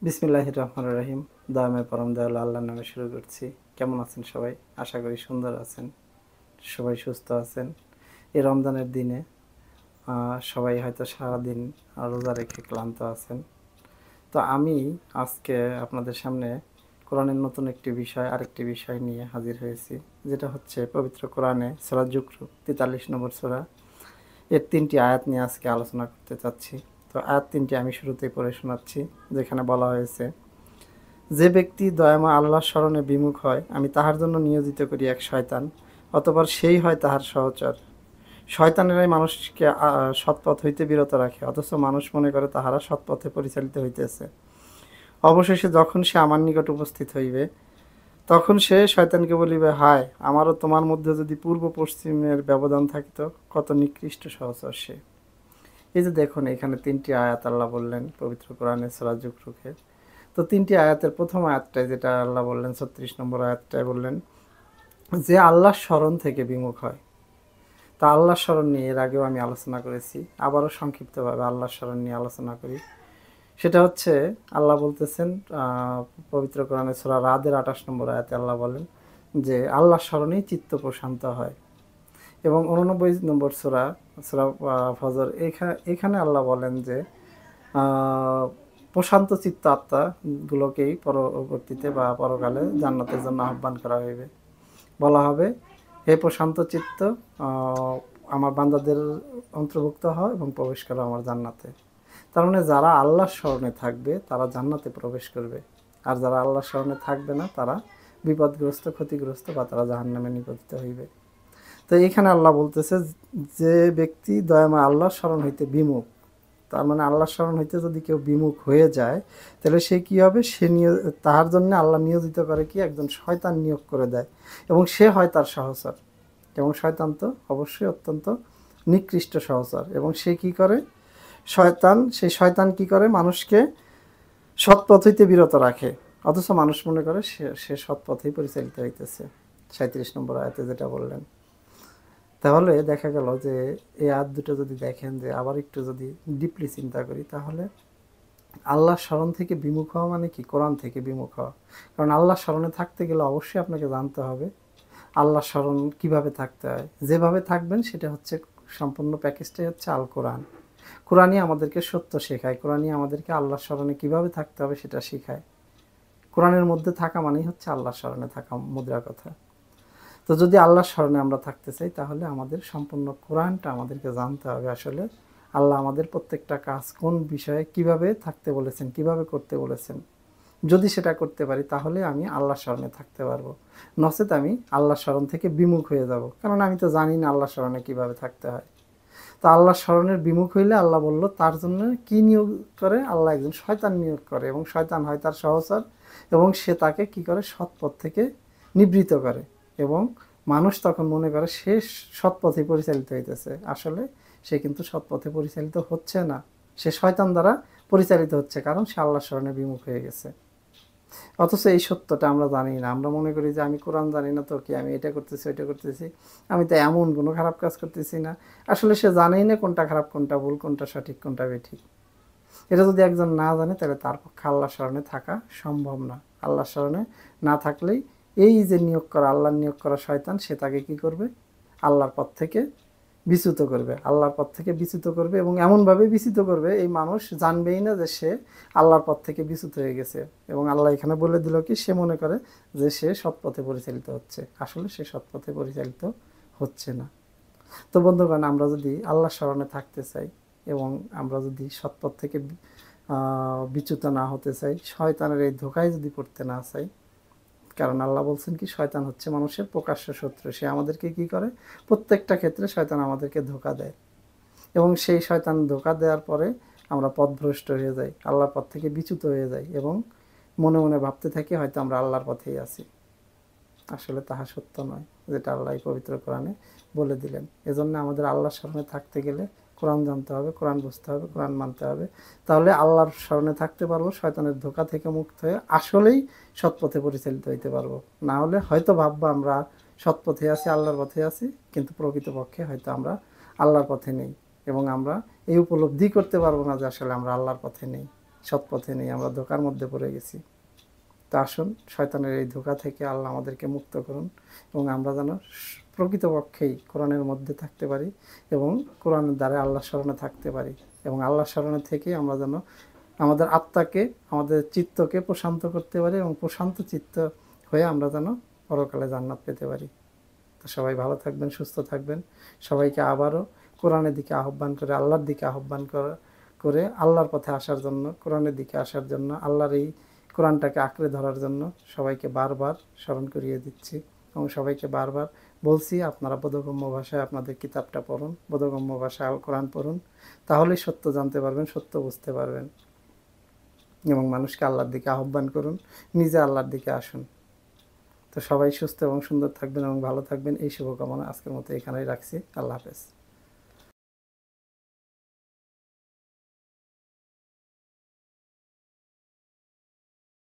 বিসমিল্লাহির রহমানির রহিম। দয়াময় পরম দয়ালু আল্লাহর নামে শুরু করছি। কেমন আছেন সবাই? আশা করি সুন্দর আছেন, সবাই সুস্থ আছেন। এই রমজানের দিনে সবাই হয়তো সারাদিন রোজা রেখে ক্লান্ত আছেন। তো আমি আজকে আপনাদের সামনে কোরআনের নতুন একটি বিষয়, আরেকটি বিষয় নিয়ে হাজির হয়েছি, যেটা হচ্ছে পবিত্র কোরআনে সূরা যুকরুব 43 নম্বর সূরা এর 3টি আয়াত নিয়ে আজকে আলোচনা করতে চাচ্ছি। তো আয়াত 3টি আমি শুরুতেই পড়ে শোনাচ্ছি, যেখানে বলা হয়েছে, যে ব্যক্তি দয়াময় আল্লাহর স্মরণে বিমুখ হয়, আমি তাহার জন্য নিয়োজিত করি এক শয়তান, অতঃপর সেই হয় তাহার সহচর। শয়তানেরাই মানুষকে সৎপথ হইতে বিরত রাখে, অথচ মানুষ মনে করে তাহারা সৎপথে পরিচালিত হইতেছে। অবশেষে যখন সে আমার নিকট উপস্থিত হইবে, তখন সে শয়তানকে বলিবে, হায়, আমারও তোমার মধ্যে যদি পূর্ব পশ্চিমের ব্যবধান থাকিত, কত নিকৃষ্ট সহচর সে। এই যে দেখুন, এখানে 3টি আয়াত আল্লাহ বললেন পবিত্র কোরআনে সূরা যুকরুকে। তো 3টি আয়াতের প্রথম আয়াতটায় যেটা আল্লাহ বললেন, 36 নম্বর আয়াতটায় বললেন যে আল্লাহর স্মরণ থেকে বিমুখ হয়। তা আল্লাহর স্মরণ নিয়ে এর আগেও আমি আলোচনা করেছি, আবারও সংক্ষিপ্তভাবে আল্লাহর স্মরণ নিয়ে আলোচনা করি। সেটা হচ্ছে, আল্লাহ বলতেছেন পবিত্র কোরআনে সূরা রাদের 28 নম্বর আয়াতে আল্লাহ বলেন যে আল্লাহর স্মরণেই চিত্ত প্রশান্ত হয়। এবং 89 নম্বর সূরা সূরা ফজর, এখানে আল্লাহ বলেন যে প্রশান্ত চিত্ত আত্মাগুলোকেই পরবর্তীতে বা পরকালে জান্নাতের জন্য আহ্বান করা হইবে। বলা হবে, হে প্রশান্ত চিত্ত, আমার বান্দাদের অন্তর্ভুক্ত হও এবং প্রবেশ করো আমার জান্নাতে। তার মানে যারা আল্লাহর স্মরণে থাকবে তারা জান্নাতে প্রবেশ করবে, আর যারা আল্লাহর স্মরণে থাকবে না তারা বিপদগ্রস্ত, ক্ষতিগ্রস্ত বা তারা জাহান্নামে নিপতিত হইবে। তো এখানে আল্লাহ বলতেছে, যে ব্যক্তি দয়াময় আল্লাহর স্মরণ হইতে বিমুখ, তার মানে আল্লাহর স্মরণ হইতে যদি কেউ বিমুখ হয়ে যায়, তাহলে সে কী হবে? সে তাহার জন্য আল্লাহ নিয়োজিত করে কি? একজন শয়তান নিয়োগ করে দেয়, এবং সে হয় তার সহচর। এবং শয়তান তো অবশ্যই অত্যন্ত নিকৃষ্ট সহচর। এবং সে কি করে? সেই শয়তান কি করে? মানুষকে সৎ পথ হইতে বিরত রাখে, অথচ মানুষ মনে করে সে সৎ পথেই পরিচালিত হইতেছে। 37 নম্বর আয়াতে যেটা বললেন। তাহলে দেখা গেল যে এই আয়াত দুটো যদি দেখেন, যে আবার একটু যদি ডিপলি চিন্তা করি, তাহলে আল্লাহর স্মরণ থেকে বিমুখ হওয়া মানে কি? কোরআন থেকে বিমুখ হওয়া। কারণ আল্লাহর স্মরণে থাকতে গেলে অবশ্যই আপনাকে জানতে হবে আল্লাহর স্মরণ কীভাবে থাকতে হয়। যেভাবে থাকবেন সেটা হচ্ছে সম্পূর্ণ প্যাকেজটাই হচ্ছে আল কোরআন। কোরআনই আমাদেরকে সত্য শেখায়, কোরআনই আমাদেরকে আল্লাহর স্মরণে কীভাবে থাকতে হবে সেটা শেখায়। কোরআনের মধ্যে থাকা মানেই হচ্ছে আল্লাহর স্মরণে থাকা, মুদ্রা কথা। তো যদি আল্লাহর স্মরণে আমরা থাকতে চাই, তাহলে আমাদের সম্পূর্ণ কোরআনটা আমাদেরকে জানতে হবে। আসলে আল্লাহ আমাদের প্রত্যেকটা কাজ কোন বিষয়ে কিভাবে থাকতে বলেছেন, কিভাবে করতে বলেছেন। যদি সেটা করতে পারি, তাহলে আমি আল্লাহর স্মরণে থাকতে পারবো। নচেত আমি আল্লাহর স্মরণ থেকে বিমুখ হয়ে যাব, কারণ আমি তো জানি না আল্লাহর স্মরণে কীভাবে থাকতে হয়। তো আল্লাহর স্মরণের বিমুখ হইলে আল্লাহ বলল, তার জন্য কি নিয়োগ করে? আল্লাহ একজন শয়তান নিয়োগ করে, এবং শয়তান হয় তার সহচর, এবং সে তাকে কি করে? সৎ পথ থেকে নিবৃত করে। এবং মানুষ তখন মনে করে সে সৎ পথে পরিচালিত হইতেছে, আসলে সে কিন্তু সৎ পথে পরিচালিত হচ্ছে না, সে শয়তান দ্বারা পরিচালিত হচ্ছে, কারণ সে আল্লাহর স্মরণে বিমুখ হয়ে গেছে। অথচ এই সত্যটা আমরা জানি না। আমরা মনে করি যে আমি কোরআন জানি না তো কি, আমি এটা করতেছি, ওইটা করতেছি, আমি তো এমন কোনো খারাপ কাজ করতেছি না। আসলে সে জানেই না কোনটা খারাপ, কোনটা ভুল, কোনটা সঠিক, কোনটা বেঠিক। এটা যদি একজন না জানে, তাহলে তার পক্ষে আল্লাহর স্মরণে থাকা সম্ভব না। আল্লাহর স্মরণে না থাকলেই এই যে নিয়োগ করা, আল্লাহর নিয়োগ করা শয়তান, সে তাকে কী করবে? আল্লাহর পথ থেকে বিচ্যুত করবে, আল্লাহর পথ থেকে বিচ্যুত করবে, এবং এমনভাবে বিচ্যুত করবে এই মানুষ জানবেই না যে সে আল্লাহর পথ থেকে বিচ্যুত হয়ে গেছে। এবং আল্লাহ এখানে বলে দিল কি, সে মনে করে যে সে সৎপথে পরিচালিত হচ্ছে, আসলে সে সৎপথে পরিচালিত হচ্ছে না। তো বন্ধুগণ, আমরা যদি আল্লাহর স্মরণে থাকতে চাই, এবং আমরা যদি সৎপথ থেকে বিচ্যুত না হতে চাই, শয়তানের এই ধোঁকায় যদি পড়তে না চাই, কারণ আল্লাহ বলছেন কি, শয়তান হচ্ছে মানুষের প্রকাশ্য শত্রু। সে আমাদেরকে কি করে? প্রত্যেকটা ক্ষেত্রে শয়তান আমাদেরকে ধোঁকা দেয়, এবং সেই শয়তান ধোঁকা দেওয়ার পরে আমরা পথভ্রষ্ট হয়ে যাই, আল্লাহর পথ থেকে বিচ্যুত হয়ে যাই, এবং মনে মনে ভাবতে থাকি হয়তো আমরা আল্লাহর পথেই আছি। আসলে তাহা সত্য নয়, যেটা আল্লাহ পবিত্র কোরআনে বলে দিলেন। এজন্য আমাদের আল্লাহর স্মরণে থাকতে গেলে কোরআন জানতে হবে, কোরআন বুঝতে হবে, কোরআন মানতে হবে। তাহলে আল্লাহর স্মরণে থাকতে পারবো, শয়তানের ধোঁকা থেকে মুক্ত হয়ে আসলেই সৎপথে পরিচালিত হইতে পারবো। না হলে হয়তো ভাববো আমরা সৎপথে আছি, আল্লাহর পথে আছি, কিন্তু প্রকৃতপক্ষে হয়তো আমরা আল্লাহর পথে নেই, এবং আমরা এই উপলব্ধি করতে পারবো না যে আসলে আমরা আল্লাহর পথে নেই। সৎ পথে নেই, আমরা ধোঁকার মধ্যে পড়ে গেছি। তো আসুন শয়তানের এই ধোঁকা থেকে আল্লাহ আমাদেরকে মুক্ত করুন এবং আমরা যেন প্রকৃতপক্ষেই কোরআনের মধ্যে থাকতে পারি এবং কোরআনের দ্বারা আল্লাহর স্মরণে থাকতে পারি এবং আল্লাহর স্মরণে থেকে আমরা যেন আমাদের আত্মাকে, আমাদের চিত্তকে প্রশান্ত করতে পারি এবং প্রশান্ত চিত্ত হয়ে আমরা যেন পরকালে জান্নাত পেতে পারি। তো সবাই ভালো থাকবেন, সুস্থ থাকবেন। সবাইকে আবারও কোরআনের দিকে আহ্বান করে, আল্লাহর দিকে আহ্বান করে আল্লাহর পথে আসার জন্য, কোরআনের দিকে আসার জন্য, আল্লাহর এই কোরআনটাকে আঁকড়ে ধরার জন্য সবাইকে বারবার স্মরণ করিয়ে দিচ্ছি এবং সবাইকে বারবার বলছি আপনারা বোধগম্য ভাষায় আপনাদের কিতাবটা পড়ুন, বোধগম্য ভাষায় আল কোরআন পড়ুন, তাহলেই সত্য জানতে পারবেন, সত্য বুঝতে পারবেন এবং মানুষকে আল্লাহর দিকে আহ্বান করুন, নিজে আল্লাহর দিকে আসুন। তো সবাই সুস্থ এবং সুন্দর থাকবেন এবং ভালো থাকবেন, এই শুভকামনা আজকের মতো এখানেই রাখছি। আল্লাহ হাফেজ।